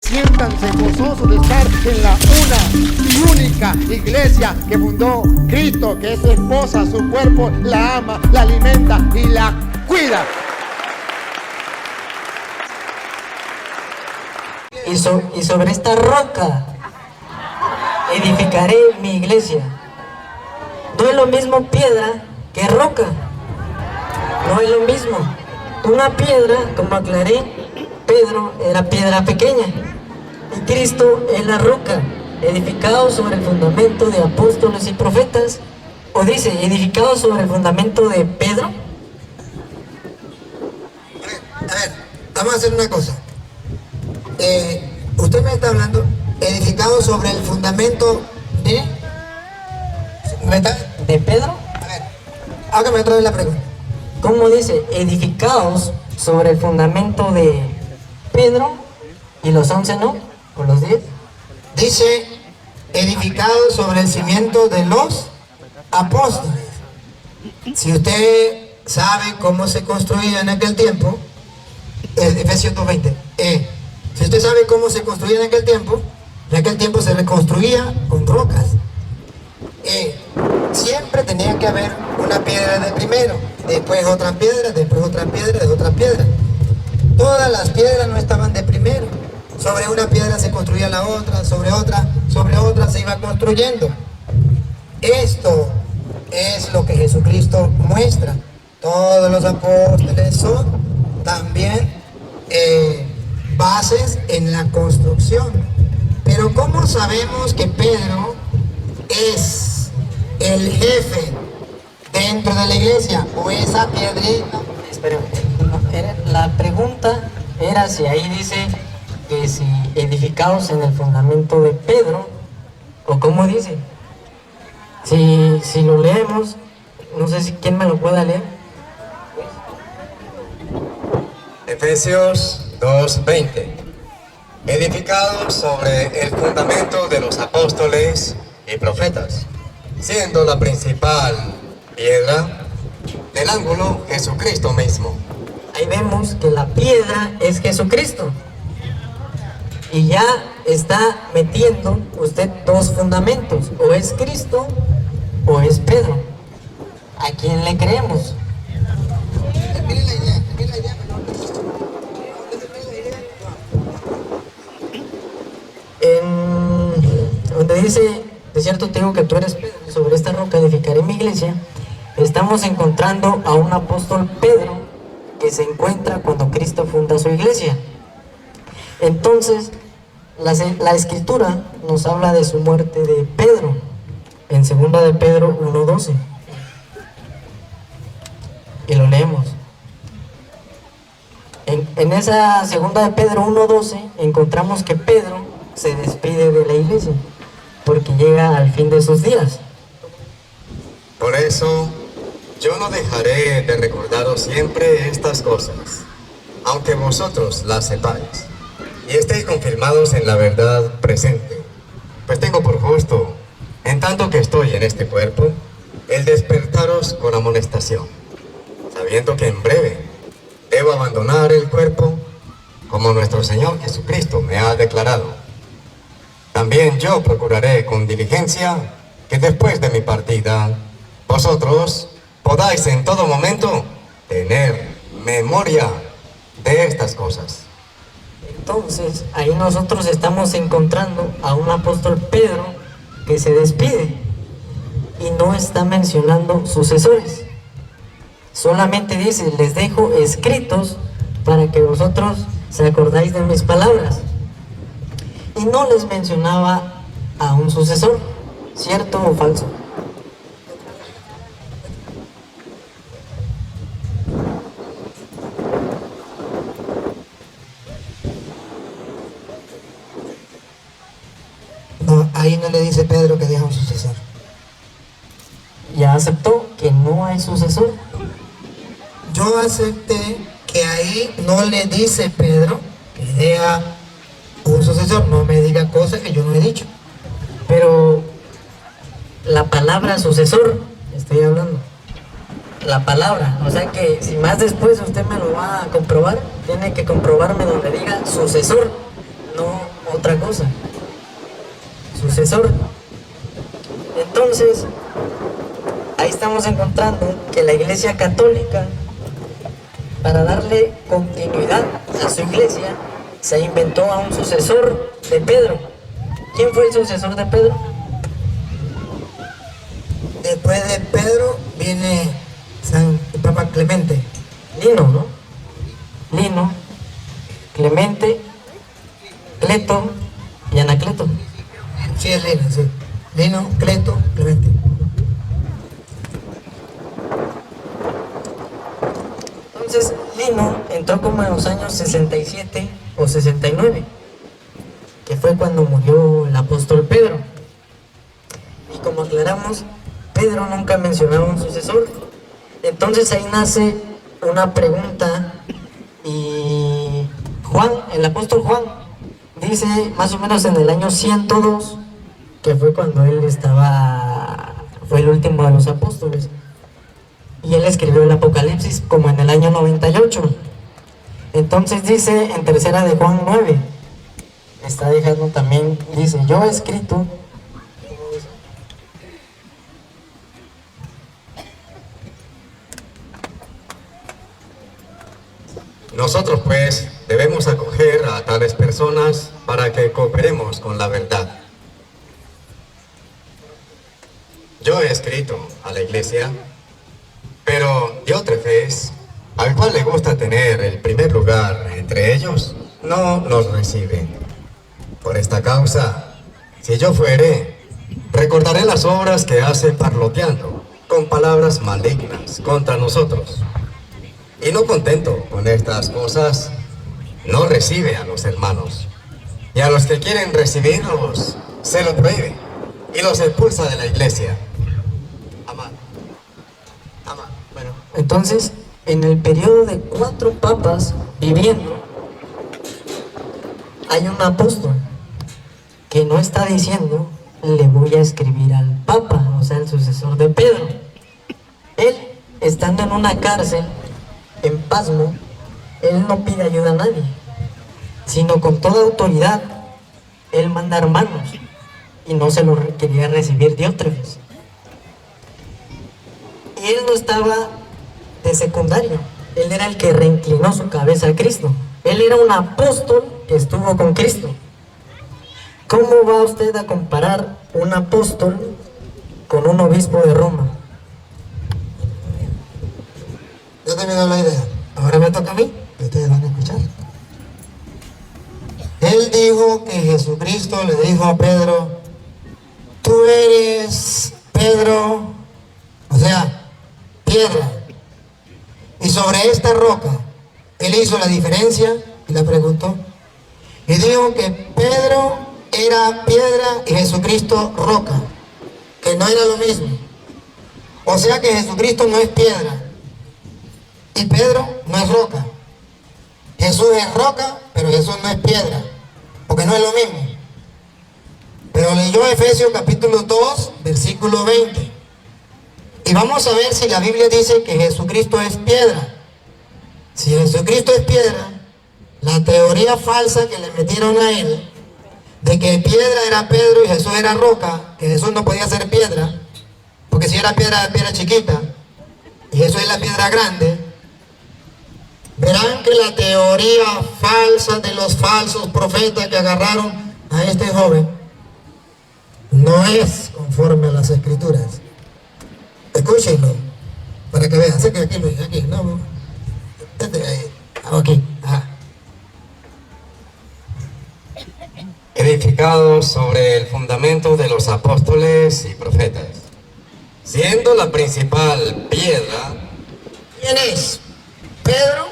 Siéntanse gozosos de estar en la una y única iglesia que fundó Cristo, que es su esposa, su cuerpo, la ama, la alimenta y la cuida. Y sobre esta roca edificaré mi iglesia. No es lo mismo piedra que roca. No es lo mismo. Una piedra, como aclaré, Pedro era piedra pequeña. Y Cristo es la roca, edificado sobre el fundamento de apóstoles y profetas. O dice, edificado sobre el fundamento de Pedro. A ver, vamos a hacer una cosa. Usted me está hablando edificado sobre el fundamento de... ¿De Pedro? A ver, hágame otra vez la pregunta. ¿Cómo dice? Edificados sobre el fundamento de Pedro y los 11, ¿no? ¿O los 10? Dice edificado sobre el cimiento de los apóstoles. Si usted sabe cómo se construía en aquel tiempo, Efesios 2:20, si usted sabe cómo se construía en aquel tiempo se reconstruía con rocas. Siempre tenía que haber una piedra de primero, después otra piedra, después otra piedra, después otra piedra. Todas las piedras no estaban de primero. Sobre una piedra se construía la otra, sobre otra se iba construyendo. Esto es lo que Jesucristo muestra. Todos los apóstoles son también bases en la construcción. Pero ¿cómo sabemos que Pedro es el jefe dentro de la iglesia? ¿O esa piedrita? Espera, la pregunta era si ahí dice que si edificados en el fundamento de Pedro, o cómo dice. Si lo leemos, no sé si quién me lo pueda leer. Efesios 2:20. Edificados sobre el fundamento de los apóstoles y profetas, siendo la principal piedra del ángulo Jesucristo mismo. Ahí vemos que la piedra es Jesucristo. Y ya está metiendo usted dos fundamentos, o es Cristo o es Pedro. ¿A quién le creemos? Donde dice, de cierto te digo que tú eres Pedro, sobre esta roca edificaré mi iglesia, estamos encontrando a un apóstol Pedro que se encuentra cuando Cristo funda su iglesia. Entonces, la escritura nos habla de su muerte de Pedro, en 2 de Pedro 1:12. Y lo leemos. En esa 2 de Pedro 1:12 encontramos que Pedro se despide de la iglesia, porque llega al fin de sus días. Por eso, yo no dejaré de recordaros siempre estas cosas, aunque vosotros las sepáis y estéis confirmados en la verdad presente. Pues tengo por justo, en tanto que estoy en este cuerpo, el despertaros con amonestación, sabiendo que en breve debo abandonar el cuerpo, como nuestro Señor Jesucristo me ha declarado. También yo procuraré con diligencia que después de mi partida, vosotros podáis en todo momento tener memoria de estas cosas. Entonces, ahí nosotros estamos encontrando a un apóstol Pedro que se despide y no está mencionando sucesores. Solamente dice, les dejo escritos para que vosotros se acordáis de mis palabras. Y no les mencionaba a un sucesor, ¿cierto o falso? No, ahí no le dice Pedro que deja un sucesor. Ya aceptó que no hay sucesor. Yo acepté que ahí no le dice Pedro que deja un sucesor. No me diga cosas que yo no he dicho. Pero la palabra sucesor, estoy hablando. La palabra, o sea que si más después usted me lo va a comprobar, tiene que comprobarme donde diga sucesor, no otra cosa, sucesor. Entonces, ahí estamos encontrando que la Iglesia Católica, para darle continuidad a su iglesia, se inventó a un sucesor de Pedro. ¿Quién fue el sucesor de Pedro? Después de Pedro viene el Papa Clemente. Lino, ¿no? Lino, Clemente, Cleto y Anacleto. Sí, es Lino, sí. Lino, Cleto, Clemente. Entonces, Lino entró como en los años 67 o 69, que fue cuando murió el apóstol Pedro. Y como aclaramos, Pedro nunca mencionaba un sucesor. Entonces ahí nace una pregunta y Juan, el apóstol Juan, dice más o menos en el año 102, que fue cuando él fue el último de los apóstoles. Y él escribió el Apocalipsis como en el año 98. Entonces dice en tercera de Juan 9, está dejando también, dice, yo he escrito. Nosotros pues debemos acoger a tales personas para que cooperemos con la verdad. Yo he escrito a la iglesia, pero Diótrefes, al cual le gusta tener el primer lugar entre ellos, no nos recibe. Por esta causa, si yo fuere, recordaré las obras que hace parloteando con palabras malignas contra nosotros. Y no contento con estas cosas, no recibe a los hermanos. Y a los que quieren recibirlos, se lo prohíbe y los expulsa de la iglesia. Amén. Amén. Bueno, entonces, en el periodo de 4 papas viviendo, hay un apóstol que no está diciendo, le voy a escribir al papa, o sea, el sucesor de Pedro. Él, estando en una cárcel, en pasmo, él no pide ayuda a nadie, sino con toda autoridad, él manda hermanos, y no se lo quería recibir Diótrefes. Y él no estaba de secundario, él era el que reinclinó su cabeza a Cristo. Él era un apóstol que estuvo con Cristo. ¿Cómo va usted a comparar un apóstol con un obispo de Roma? Yo termino la idea. Ahora me toca a mí. Ustedes van a escuchar. Él dijo que Jesucristo le dijo a Pedro, tú eres Pedro, o sea, piedra. Y sobre esta roca, él hizo la diferencia y la preguntó. Y dijo que Pedro era piedra y Jesucristo roca, que no era lo mismo. O sea que Jesucristo no es piedra y Pedro no es roca. Jesús es roca, pero Jesús no es piedra, porque no es lo mismo. Pero leyó Efesios capítulo 2, versículo 20. Y vamos a ver si la Biblia dice que Jesucristo es piedra. Si Jesucristo es piedra, la teoría falsa que le metieron a él, de que piedra era Pedro y Jesús era roca, que Jesús no podía ser piedra, porque si era piedra chiquita, y Jesús es la piedra grande, verán que la teoría falsa de los falsos profetas que agarraron a este joven no es conforme a las escrituras. Escúchenlo, para que vean. Sé que aquí, no. Ok, ajá. Edificado sobre el fundamento de los apóstoles y profetas, siendo la principal piedra. ¿Quién es? ¿Pedro?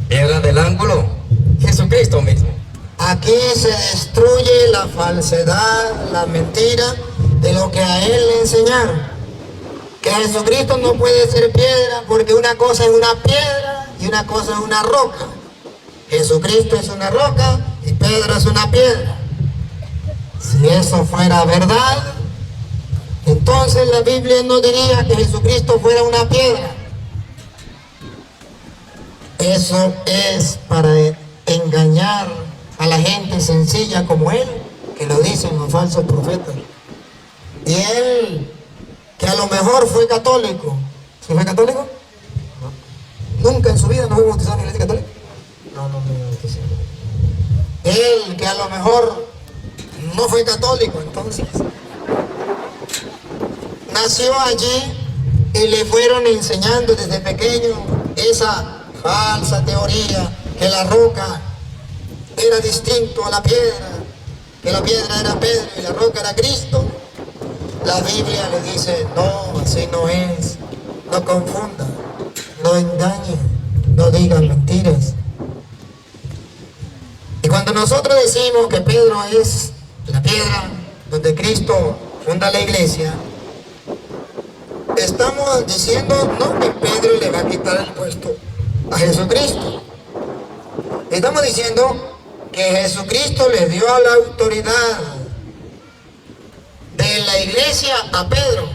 Piedra del ángulo, Jesucristo mismo. Aquí se destruye la falsedad, la mentira de lo que a él le enseñaron. Que Jesucristo no puede ser piedra porque una cosa es una piedra y una cosa es una roca. Jesucristo es una roca y Pedro es una piedra. Si eso fuera verdad, entonces la Biblia no diría que Jesucristo fuera una piedra. Eso es para engañar a la gente sencilla como él, que lo dicen los falsos profetas. Y él, que a lo mejor fue católico. ¿Sí fue católico? No. ¿Nunca en su vida no fue bautizado en la iglesia católica? No, no me bautizé. Él, que a lo mejor no fue católico, entonces nació allí y le fueron enseñando desde pequeño esa falsa teoría que la roca era distinto a la piedra, que la piedra era Pedro y la roca era Cristo. La Biblia le dice, no, así no es, no confunda, no engañe, no digan mentiras. Y cuando nosotros decimos que Pedro es la piedra donde Cristo funda la iglesia, estamos diciendo no que Pedro le va a quitar el puesto a Jesucristo. Estamos diciendo que Jesucristo le dio la autoridad de la iglesia a Pedro.